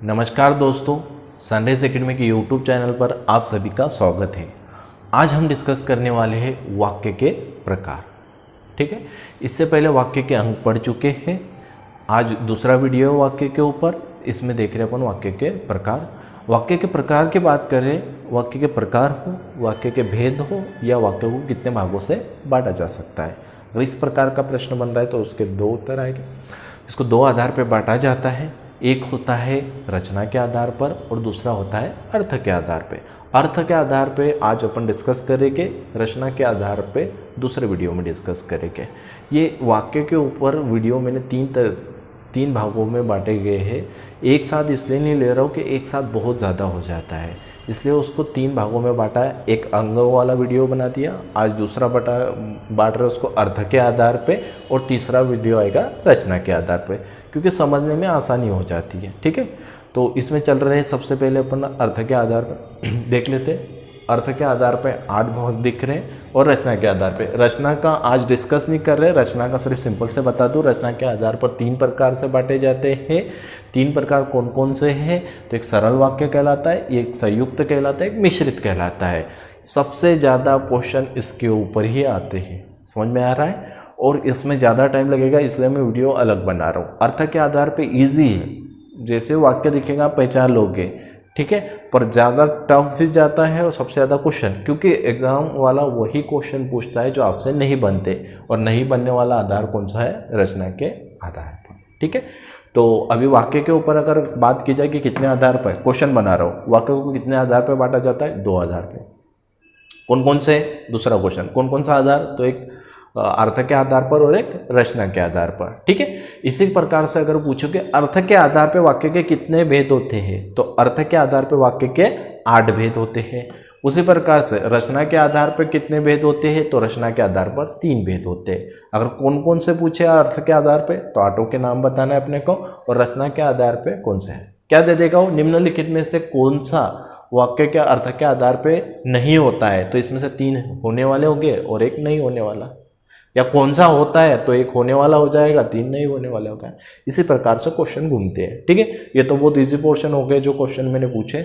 नमस्कार दोस्तों, sunrise academy के यूट्यूब चैनल पर आप सभी का स्वागत है। आज हम डिस्कस करने वाले हैं वाक्य के प्रकार। ठीक है, इससे पहले वाक्य के अंक पढ़ चुके हैं। आज दूसरा वीडियो है वाक्य के ऊपर, इसमें देख रहे हैं अपन वाक्य के प्रकार। वाक्य के प्रकार की बात करें, वाक्य के प्रकार हो, वाक्य के भेद हो या वाक्य को कितने भागों से बांटा जा सकता है। अगर इस प्रकार का प्रश्न बन रहा है तो उसके दो उत्तर आएंगे। इसको दो आधार पर बांटा जाता है, एक होता है रचना के आधार पर और दूसरा होता है अर्थ के आधार पे। अर्थ के आधार पे आज अपन डिस्कस करेंगे, रचना के आधार पे दूसरे वीडियो में डिस्कस करेंगे। ये वाक्य के ऊपर वीडियो मैंने तीन भागों में बांटे गए हैं। एक साथ इसलिए नहीं ले रहा हूँ कि एक साथ बहुत ज़्यादा हो जाता है, इसलिए उसको तीन भागों में बांटा है। एक अंगों वाला वीडियो बना दिया, आज दूसरा बांट रहे उसको अर्थ के आधार पे और तीसरा वीडियो आएगा रचना के आधार पे, क्योंकि समझने में आसानी हो जाती है। ठीक है, तो इसमें चल रहे हैं। सबसे पहले अपन अर्थ के आधार पर देख लेते हैं। अर्थ के आधार पे 8 भाग दिख रहे हैं और रचना के आधार पे। रचना का आज डिस्कस नहीं कर रहे, रचना का सिर्फ सिंपल से बता दूं। रचना के आधार पर 3 प्रकार से बांटे जाते हैं। 3 प्रकार कौन कौन से हैं? तो एक सरल वाक्य कहलाता है, एक संयुक्त कहलाता है, एक मिश्रित कहलाता है। सबसे ज़्यादा क्वेश्चन इसके ऊपर ही आते हैं, समझ में आ रहा है? और इसमें ज़्यादा टाइम लगेगा, इसलिए मैं वीडियो अलग बना रहा हूँ। अर्थ के आधार पर ईजी है, जैसे वाक्य दिखेगा पहचान लोगे। ठीक है, पर ज़्यादा टफ भी जाता है और सबसे ज़्यादा क्वेश्चन, क्योंकि एग्ज़ाम वाला वही क्वेश्चन पूछता है जो आपसे नहीं बनते, और नहीं बनने वाला आधार कौन सा है? रचना के आधार पर। ठीक है, तो अभी वाक्य के ऊपर अगर बात की जाए कि कितने आधार पर क्वेश्चन बना रहा हूँ, वाक्य को कितने आधार पर बांटा जाता है? 2 आधार पर। कौन कौन से? दूसरा क्वेश्चन कौन कौन सा आधार? तो एक अर्थ के आधार पर और एक रचना के आधार पर। ठीक है, इसी प्रकार से अगर पूछोगे अर्थ के आधार पर वाक्य के कितने भेद होते हैं, तो अर्थ के आधार पर वाक्य के 8 भेद होते हैं। उसी प्रकार से रचना के आधार पर कितने भेद होते हैं, तो रचना के आधार पर 3 भेद होते हैं। अगर कौन कौन से पूछे अर्थ के आधार पर, तो 8 के नाम बताना है अपने को, और रचना के आधार पर कौन से है। क्या दे देगा वो? निम्नलिखित में से कौन सा वाक्य के अर्थ के आधार पर नहीं होता है, तो इसमें से 3 होने वाले होंगे और एक नहीं होने वाला। या कौन सा होता है तो एक होने वाला हो जाएगा, 3 नहीं होने वाले होगा। इसी प्रकार से क्वेश्चन घूमते हैं। ठीक है, ये तो बहुत इजी पोर्शन हो गए जो क्वेश्चन मैंने पूछे।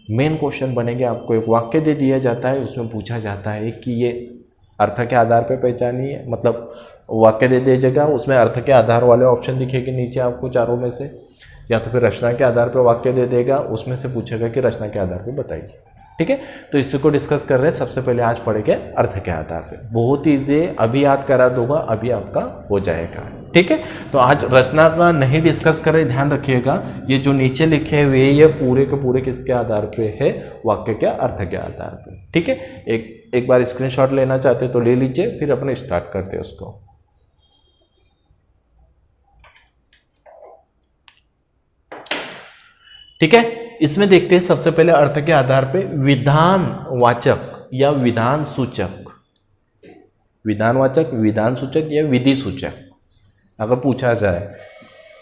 मेन क्वेश्चन बनेंगे, आपको एक वाक्य दे दिया जाता है, उसमें पूछा जाता है कि ये अर्थ के आधार पर पहचानिए, मतलब वाक्य दे दिया जाएगा, उसमें अर्थ के आधार वाले ऑप्शन दिखेंगे नीचे आपको चारों में से, या तो फिर रचना के आधार पर वाक्य दे देगा, उसमें से पूछेगा कि रचना के आधार पर बताइए। ठीक है, तो इसी को डिस्कस कर रहे हैं। सबसे पहले आज पढ़ेंगे अर्थ के आधार पे। बहुत ईजी है, अभी याद करा दूंगा, अभी आपका हो जाएगा। ठीक है, तो आज रचना का नहीं डिस्कस कर रहे, ध्यान रखिएगा। ये जो नीचे लिखे हुए ये पूरे के पूरे किसके आधार पे है? वाक्य के अर्थ के आधार पे। ठीक है, एक बार स्क्रीनशॉट लेना चाहते तो ले लीजिए, फिर अपने स्टार्ट करते हैं उसको। ठीक है, इसमें देखते हैं सबसे पहले अर्थ के आधार पे विधानवाचक या विधान सूचक। विधानवाचक, विधान सूचक या विधि सूचक अगर पूछा जाए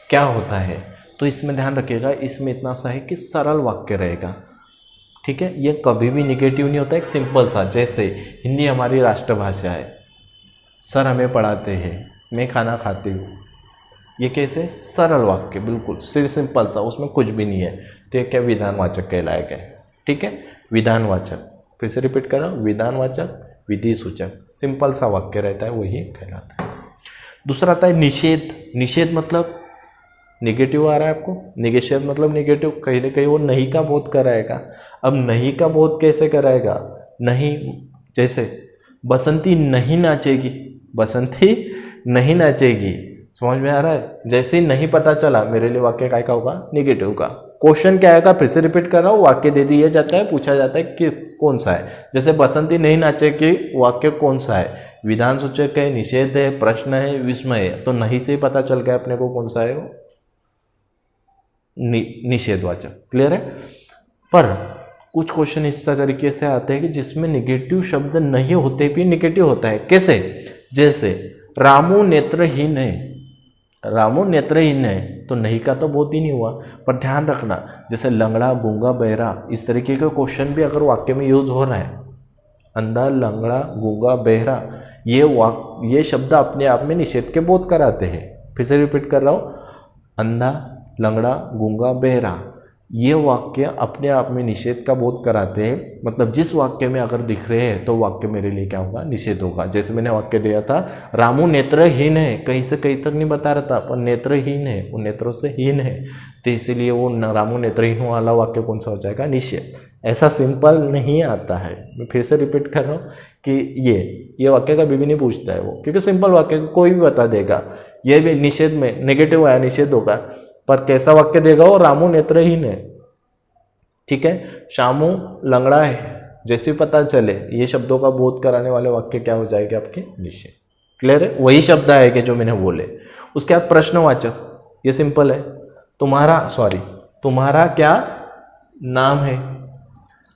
क्या होता है, तो इसमें ध्यान रखिएगा, इसमें इतना सा है कि सरल वाक्य रहेगा। ठीक है, ये कभी भी निगेटिव नहीं होता, एक सिंपल सा। जैसे हिंदी हमारी राष्ट्रभाषा है, सर हमें पढ़ाते हैं, मैं खाना खाती हूँ। ये कैसे? सरल वाक्य, बिल्कुल सिर्फ सिंपल सा, उसमें कुछ भी नहीं है, तो ये क्या? विधानवाचक कहलाएगा। ठीक है, विधानवाचक, फिर से रिपीट कर रहा हूँ, विधानवाचक, विधि सूचक, सिंपल सा वाक्य रहता है, वही कहलाता है। दूसरा आता है निषेध। निषेध मतलब निगेटिव आ रहा है आपको, निषेध मतलब निगेटिव, कहीं ना कहीं वो नहीं का बोध कराएगा। अब नहीं का बोध कैसे कराएगा? नहीं, जैसे बसंती नहीं नाचेगी, बसंती नहीं नाचेगी, समझ में आ रहा है? जैसे ही नहीं पता चला, मेरे लिए वाक्य काय का होगा? निगेटिव का। क्वेश्चन क्या आएगा? फिर से रिपीट कर रहा हूँ, वाक्य दे दिया जाता है, पूछा जाता है कि कौन सा है। जैसे बसंती नहीं नाचेगी, वाक्य कौन सा है? विधान सूचक है, निषेध है, प्रश्न है, विस्मय है। तो नहीं से ही पता चल गया अपने को कौन सा है वो, निषेधवाचक। क्लियर है? पर कुछ क्वेश्चन इस तरीके से आते हैं कि जिसमें निगेटिव शब्द नहीं होते भी निगेटिव होता है। कैसे? जैसे रामू नेत्रहीन है, रामू नेत्रहीन है, तो नहीं का तो बहुत ही नहीं हुआ। पर ध्यान रखना, जैसे लंगड़ा, गूंगा, बहरा, इस तरीके के क्वेश्चन भी अगर वाक्य में यूज हो रहा है, अंधा, लंगड़ा, गूंगा, बहरा, ये शब्द अपने आप में निषेध के बोध कराते हैं। फिर से रिपीट कर रहा हूँ, अंधा, लंगड़ा, गूंगा, बहरा, ये वाक्य अपने आप में निषेध का बोध कराते हैं। मतलब जिस वाक्य में अगर दिख रहे हैं तो वाक्य मेरे लिए क्या होगा, निषेध होगा। जैसे मैंने वाक्य दिया था, रामू नेत्रहीन है, कहीं से कहीं तक नहीं बता रहा था, पर नेत्रहीन है, वो नेत्रों से हीन है, तो इसीलिए वो रामू नेत्रहीन वाला वाक्य कौन सा हो जाएगा, निषेध। ऐसा सिंपल नहीं आता है, मैं फिर से रिपीट कर रहा हूँ कि ये वाक्य का भी नहीं पूछता है वो, क्योंकि सिंपल वाक्य कोई भी बता देगा। ये भी निषेध में नेगेटिव आया, निषेध होगा, पर कैसा वाक्य देगा वो, रामू नेत्रहीन है, ठीक है, श्यामू लंगड़ा है, जैसे पता चले ये शब्दों का बोध कराने वाले वाक्य क्या हो जाएंगे आपके, निषेध। क्लियर है, वही शब्द आएंगे जो मैंने बोले। उसके बाद प्रश्नवाचक, ये सिंपल है, तुम्हारा क्या नाम है,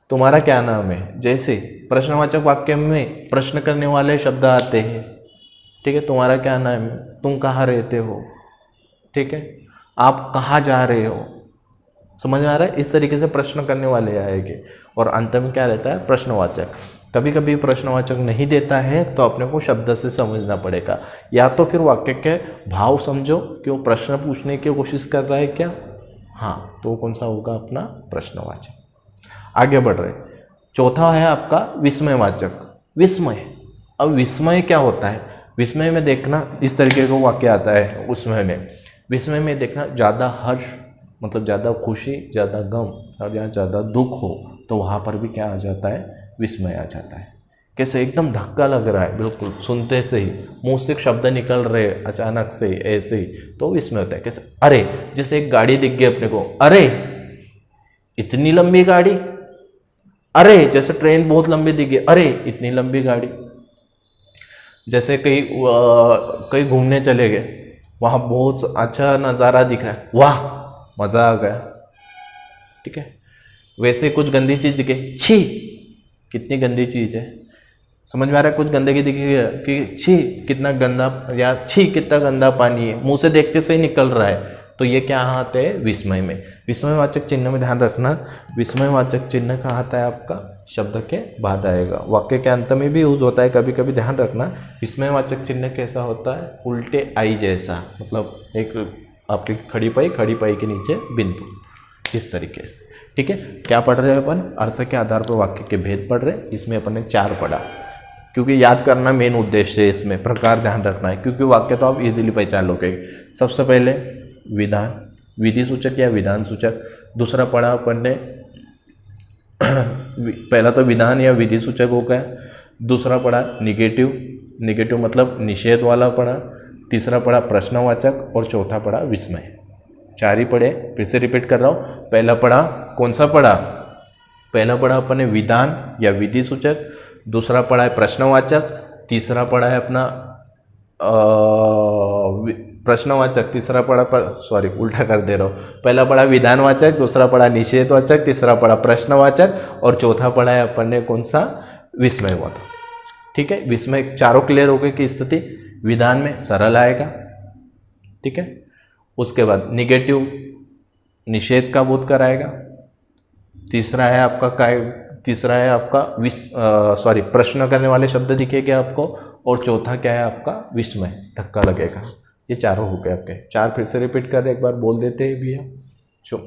तुम्हारा क्या नाम है। जैसे प्रश्नवाचक वाक्य में प्रश्न करने वाले शब्द आते हैं, ठीक है, तुम्हारा क्या नाम है, तुम कहाँ रहते हो, ठीक है, आप कहाँ जा रहे हो, समझ में आ रहा है। इस तरीके से प्रश्न करने वाले आएंगे। और अंत में क्या रहता है, प्रश्नवाचक। कभी कभी प्रश्नवाचक नहीं देता है तो अपने को शब्द से समझना पड़ेगा, या तो फिर वाक्य के भाव समझो कि वो प्रश्न पूछने की कोशिश कर रहा है क्या, हाँ, तो कौन सा होगा अपना प्रश्नवाचक। आगे बढ़ रहे, चौथा है आपका विस्मयवाचक। विस्मय, अब विस्मय क्या होता है, विस्मय में देखना इस तरीके का वाक्य आता है। उसमें में विस्मय में देखना, ज़्यादा हर्ष मतलब ज़्यादा खुशी, ज़्यादा गम, और या ज़्यादा दुख हो तो वहाँ पर भी क्या आ जाता है, विस्मय आ जाता है। कैसे, एकदम धक्का लग रहा है, बिल्कुल सुनते से ही मुंह से शब्द निकल रहे अचानक से ऐसे ही, तो विस्मय होता है। कैसे, अरे, जैसे एक गाड़ी दिख गई अपने को, अरे इतनी लंबी गाड़ी, अरे जैसे ट्रेन बहुत लंबी दिख गई, अरे इतनी लंबी गाड़ी। जैसे कहीं घूमने चले गए, वहाँ बहुत अच्छा नज़ारा दिख रहा है, वाह मज़ा आ गया, ठीक है। वैसे कुछ गंदी चीज़ दिखे, छी कितनी गंदी चीज़ है, समझ में आ रहा है, कुछ गंदगी दिखी है कि छी कितना गंदा, या छी कितना गंदा पानी है, मुंह से देखते से ही निकल रहा है, तो ये क्या आते हैं, विस्मय में। विस्मयवाचक चिन्ह में ध्यान रखना, विस्मयवाचक चिन्ह कहाँ आता है आपका, शब्द के बाद आएगा, वाक्य के अंत में भी यूज होता है कभी कभी, ध्यान रखना। विस्मयवाचक चिन्ह कैसा होता है, उल्टे आई जैसा, मतलब एक आपकी खड़ी पाई के नीचे बिंदु, इस तरीके से, ठीक है। क्या पढ़ रहे हैं अपन, अर्थ के आधार पर वाक्य के भेद पढ़ रहे हैं। इसमें अपन ने 4 पढ़ा, क्योंकि याद करना मेन उद्देश्य है, इसमें प्रकार ध्यान रखना है, क्योंकि वाक्य तो आप इजीली पहचान लोगे। सबसे पहले विधान, विधि सूचक या विधान सूचक। दूसरा पढ़ा अपन ने पहला तो विधान या विधि सूचक हो गया। दूसरा पढ़ा निगेटिव मतलब निषेध वाला पढ़ा। तीसरा पढ़ा प्रश्नवाचक, और चौथा पढ़ा विस्मय। 4 ही पढ़े, फिर से रिपीट कर रहा हूँ। पहला पढ़ा, कौन सा पढ़ा, पहला पढ़ा अपन ने विधान या विधि सूचक। दूसरा पढ़ा है प्रश्नवाचक। तीसरा पढ़ा है अपना प्रश्नवाचक। तीसरा पढ़ा उल्टा कर दे रहा हूँ, पहला पढ़ा विधानवाचक, दूसरा पढ़ा निषेधवाचक, तीसरा पढ़ा प्रश्नवाचक, और चौथा पढ़ा है अपन ने कौन सा, विस्मयवाचक, ठीक है। विस्मय चारों क्लियर हो गए की स्थिति। विधान में सरल आएगा, ठीक है। उसके बाद निगेटिव निषेध का बोध कराएगा। तीसरा है आपका प्रश्न करने वाले शब्द दिखेंगे आपको, और चौथा क्या है आपका, विस्मय, धक्का लगेगा। ये चारों हो गए आपके। 4 फिर से रिपीट कर रहे, एक बार बोल देते हैं भैया,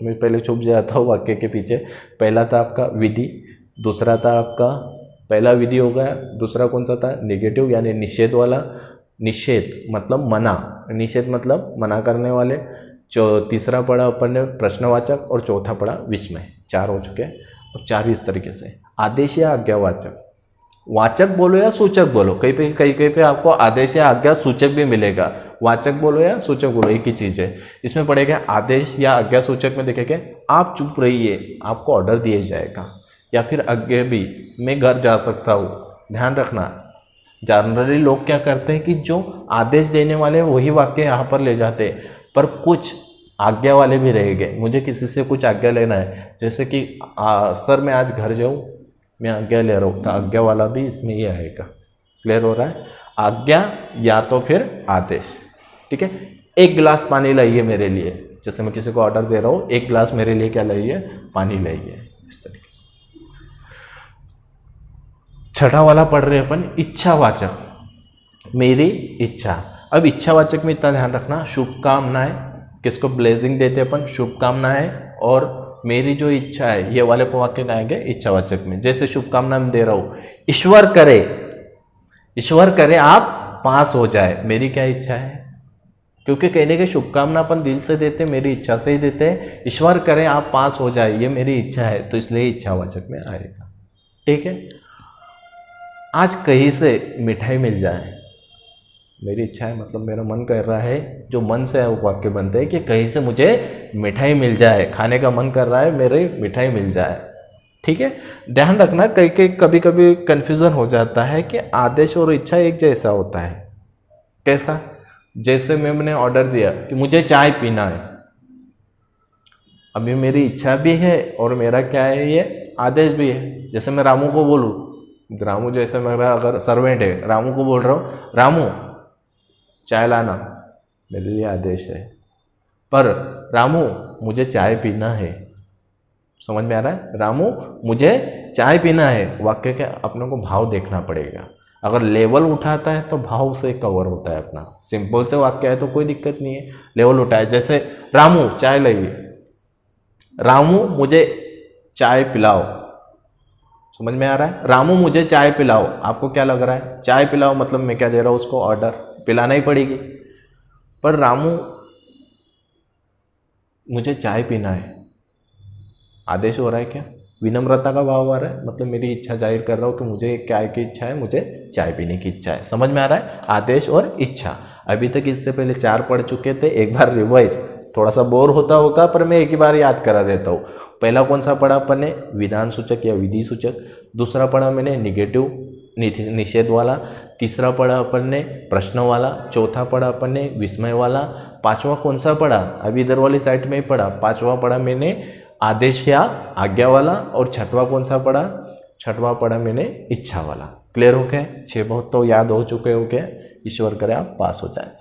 मैं पहले छुप जाता हूँ वाक्य के पीछे। पहला था आपका विधि, दूसरा था आपका, पहला विधि हो गया, दूसरा कौन सा था, निगेटिव यानी निषेध वाला। निषेध मतलब मना, निषेध मतलब मना करने वाले। तीसरा पढ़ा अपन ने प्रश्नवाचक, और चौथा पढ़ा विस्मय। 4 हो चुके। अब 4 इस तरीके से। आदेश या आज्ञावाचक, वाचक बोलो या सूचक बोलो, कहीं पे आपको आदेश या आज्ञा सूचक भी मिलेगा। वाचक बोलो या सूचक बोलो, एक ही चीज़ है। इसमें पढ़ेगा आदेश या आज्ञा सूचक में देखेंगे, आप चुप रहिए, आपको ऑर्डर दिया जाएगा, या फिर आगे भी मैं घर जा सकता हूँ। ध्यान रखना, जनरली लोग क्या करते हैं कि जो आदेश देने वाले वही वाक्य यहाँ पर ले जाते हैं, पर कुछ आज्ञा वाले भी रह गए। मुझे किसी से कुछ आज्ञा लेना है, जैसे कि सर मैं आज घर जाऊँ, मैं आज्ञा ले रहा हूँ, तो आज्ञा वाला भी इसमें ही आएगा। क्लियर हो रहा है, आज्ञा या तो फिर आदेश, ठीक है। 1 गिलास पानी लाइए मेरे लिए, जैसे मैं किसी को ऑर्डर दे रहा हूँ, 1 गिलास मेरे लिए क्या लाइए, पानी लाइए, इस तरीके से। 6ठा वाला पढ़ रहे अपन, इच्छावाचक, मेरी इच्छा। अब इच्छावाचक में इतना ध्यान रखना, शुभकामनाएं, किसको ब्लेसिंग देते अपन, शुभकामनाएं और मेरी जो इच्छा है, ये वाले वाक्य में आएंगे इच्छावाचक में। जैसे शुभकामना में दे रहा हूं, ईश्वर करे आप पास हो जाए, मेरी क्या इच्छा है, क्योंकि कहने के शुभकामना अपन दिल से देते, मेरी इच्छा से ही देते हैं। ईश्वर करे आप पास हो जाए, ये मेरी इच्छा है, तो इसलिए इच्छावाचक में आएगा। ठीक है। आज कहीं से मिठाई मिल जाए, मेरी इच्छा है, मतलब मेरा मन कर रहा है, जो मन से है वो वाक्य बनते हैं कि कहीं से मुझे मिठाई मिल जाए, खाने का मन कर रहा है, मेरे मिठाई मिल जाए। ठीक है। ध्यान रखना, कभी कभी कंफ्यूजन हो जाता है कि आदेश और इच्छा एक जैसा होता है। कैसा? जैसे मैंने ऑर्डर दिया कि मुझे चाय पीना है, अभी मेरी इच्छा भी है और मेरा क्या है, ये आदेश भी है। जैसे मैं रामू को बोलूँ, रामू जैसे मेरा अगर सर्वेंट है, रामू को बोल रहा हूँ, रामू चाय लाना, मेरे लिए आदेश है। पर रामू मुझे चाय पीना है, समझ में आ रहा है? रामू मुझे चाय पीना है, वाक्य के अपने को भाव देखना पड़ेगा। अगर लेवल उठाता है तो भाव से कवर होता है अपना। सिंपल से वाक्य है तो कोई दिक्कत नहीं है, लेवल उठाए। जैसे रामू चाय लाइए, रामू मुझे चाय पिलाओ, समझ में आ रहा है? रामू मुझे चाय पिलाओ, आपको क्या लग रहा है? चाय पिलाओ मतलब मैं क्या दे रहा हूँ उसको? ऑर्डर, पिलाना ही पड़ेगी। पर रामू मुझे चाय पीना है, आदेश हो रहा है क्या? विनम्रता का भाव आ रहा है, मतलब मेरी इच्छा जाहिर कर रहा हूँ कि मुझे क्या की इच्छा है, मुझे चाय पीने की इच्छा है। समझ में आ रहा है? आदेश और इच्छा। अभी तक इससे पहले 4 पढ़ चुके थे, एक बार रिवाइज, थोड़ा सा बोर होता होगा पर मैं एक ही बार याद करा देता हूँ। पहला कौन सा पढ़ा अपन ने? विधान सूचक या विधि सूचक। दूसरा पढ़ा मैंने निगेटिव निषेध वाला। तीसरा पढ़ा अपन ने प्रश्न वाला। चौथा पढ़ा अपन ने विस्मय वाला। पांचवा कौन सा पढ़ा? अभी इधर वाली साइड में ही पढ़ा। पांचवा पढ़ा मैंने आदेश या आज्ञा वाला। और छठवा कौन सा पढ़ा? छठवा पढ़ा मैंने इच्छा वाला। क्लियर हो गया? 6 बहुत तो याद हो चुके हो गया। ईश्वर करे आप पास हो जाए।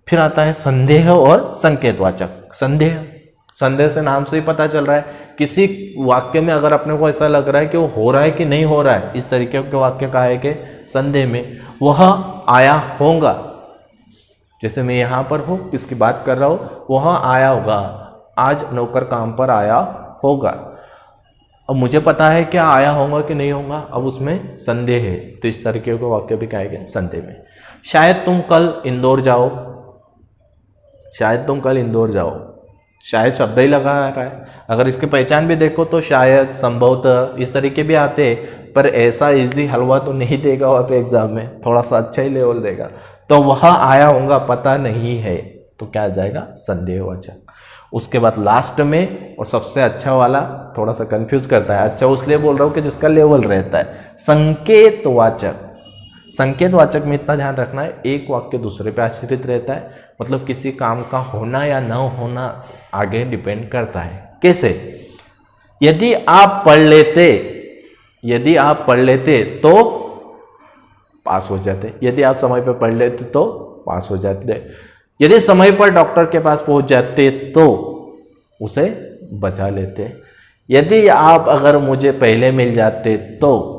फिर आता है संदेह और संकेतवाचक। संदेह से नाम से ही पता चल रहा है, किसी वाक्य में अगर अपने को ऐसा लग रहा है कि वो हो रहा है कि नहीं हो रहा है, इस तरीके के वाक्य का है कि संदेह में वह आया होगा। जैसे मैं यहाँ पर हूँ, किसकी बात कर रहा हूँ, वह आया होगा, आज नौकर काम पर आया होगा। अब मुझे पता है क्या आया होगा कि नहीं होगा, अब उसमें संदेह है, तो इस तरीके के वाक्य भी कहेंगे संदेह में। शायद तुम कल इंदौर जाओ, शायद तुम कल इंदौर जाओ, शायद शब्द ही लगा रहा है। अगर इसकी पहचान भी देखो तो शायद, संभवतः, इस तरीके भी आते हैं, पर ऐसा इजी हलवा तो नहीं देगा वहाँ पे एग्जाम में, थोड़ा सा अच्छा ही लेवल देगा। तो वह आया होगा पता नहीं है, तो क्या आ जाएगा? संदेहवाचक। उसके बाद लास्ट में और सबसे अच्छा वाला थोड़ा सा कंफ्यूज करता है, अच्छा उसलिए बोल रहा हूँ कि जिसका लेवल रहता है, संकेतवाचक। संकेतवाचक में इतना ध्यान रखना है, एक वाक्य दूसरे पे आश्रित रहता है, मतलब किसी काम का होना या न होना आगे डिपेंड करता है। कैसे? यदि आप पढ़ लेते तो पास हो जाते, यदि आप समय पर पढ़ लेते तो पास हो जाते, यदि समय पर डॉक्टर के पास पहुंच जाते तो उसे बचा लेते, यदि आप अगर मुझे पहले मिल जाते तो,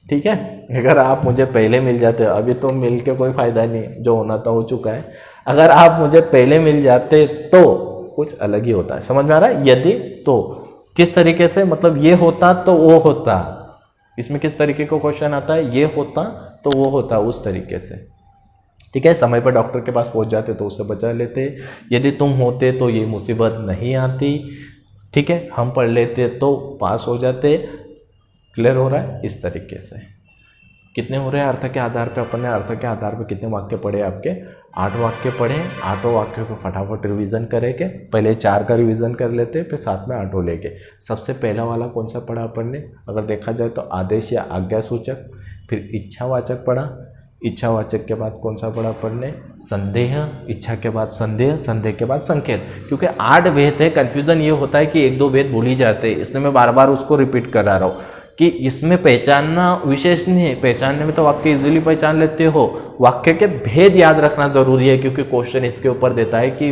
ठीक है, अगर आप मुझे पहले मिल जाते, अभी तो मिल के कोई फायदा नहीं है, जो होना था हो चुका है, अगर आप मुझे पहले मिल जाते तो कुछ अलग ही होता है। समझ में आ रहा है? यदि तो किस तरीके से, मतलब ये होता तो वो होता, इसमें किस तरीके का क्वेश्चन आता है, ये होता तो वो होता, उस तरीके से। ठीक है, समय पर डॉक्टर के पास पहुंच जाते तो उससे बचा लेते, यदि तुम होते तो ये मुसीबत नहीं आती, ठीक है, हम पढ़ लेते तो पास हो जाते। क्लियर हो रहा है? इस तरीके से कितने हो रहे हैं अर्थ के आधार पे, अपन ने अर्थ के आधार पे कितने वाक्य पढ़े? आपके 8 वाक्य पढ़े। 8 वाक्यों को फटाफट रिवीजन करेंगे, पहले 4 का रिवीजन कर लेते, फिर साथ में 8 लेके। सबसे पहला वाला कौन सा पढ़ा अपन ने? अगर देखा जाए तो आदेश या आज्ञा सूचक। फिर इच्छावाचक पढ़ा, इच्छावाचक के बाद कौन सा पढ़ा अपन ने? संदेह। इच्छा के बाद संदेह, संदेह के बाद संकेत। क्योंकि 8 भेद है, कन्फ्यूजन ये होता है कि 1-2 भेद भूल ही जाते हैं, इसलिए मैं बार बार उसको रिपीट करा रहा हूँ कि इसमें पहचानना विशेष नहीं है, पहचानने में तो वाक्य इजीली पहचान लेते हो, वाक्य के भेद याद रखना जरूरी है, क्योंकि क्वेश्चन इसके ऊपर देता है कि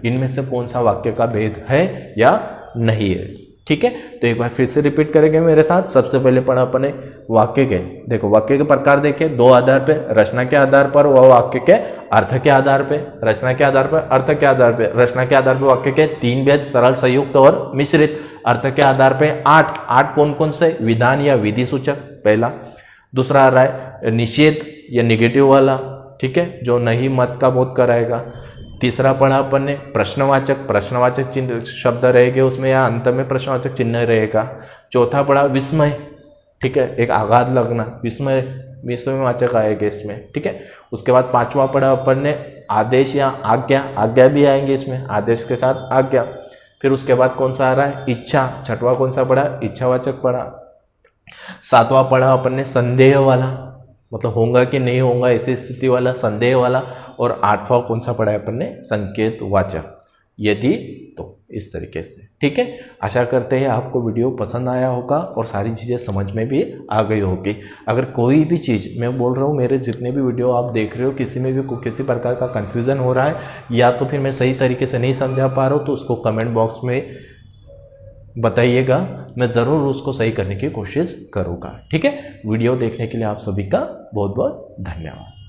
इनमें से कौन सा वाक्य का भेद है या नहीं है। ठीक है, तो एक बार फिर से रिपीट करेंगे मेरे साथ। सबसे पहले पढ़ा अपने वाक्य के, देखो वाक्य के प्रकार देखे दो आधार पे, रचना के आधार पर व वाक्य के अर्थ के आधार पे। रचना के आधार पर, अर्थ के आधार पे। रचना के आधार पर वाक्य के 3 भेद, सरल, संयुक्त और मिश्रित। अर्थ के आधार पे 8 कौन कौन से, विधान या विधि सूचक पहला। दूसरा आ रहा है निषेध या निगेटिव वाला, ठीक है, जो नहीं मत का बोध कराएगा। तीसरा पढ़ा अपन ने प्रश्नवाचक चिन्ह शब्द रहेंगे उसमें या अंत में प्रश्नवाचक चिन्ह रहेगा। चौथा पढ़ा विस्मय, ठीक है, एक आघात लगना, विस्मयवाचक आएगा इसमें, ठीक है। उसके बाद पांचवा पढ़ा अपन ने आदेश या आज्ञा भी आएंगे इसमें, आदेश के साथ आज्ञा। फिर उसके बाद कौन सा आ रहा है, इच्छा। छठवां कौन सा पढ़ा, इच्छावाचक पढ़ा। सातवां पढ़ा अपन ने संदेह वाला, मतलब होगा कि नहीं होगा ऐसी स्थिति वाला, संदेह वाला। और आठवां कौन सा पढ़ा है अपन ने, संकेत वाचक, यदि तो, इस तरीके से, ठीक है। आशा करते हैं आपको वीडियो पसंद आया होगा और सारी चीज़ें समझ में भी आ गई होगी। अगर कोई भी चीज़, मैं बोल रहा हूँ मेरे जितने भी वीडियो आप देख रहे हो, किसी में भी किसी प्रकार का कन्फ्यूज़न हो रहा है या तो फिर मैं सही तरीके से नहीं समझा पा रहा हूँ, तो उसको कमेंट बॉक्स में बताइएगा, मैं ज़रूर उसको सही करने की कोशिश करूँगा, ठीक है। वीडियो देखने के लिए आप सभी का बहुत बहुत धन्यवाद।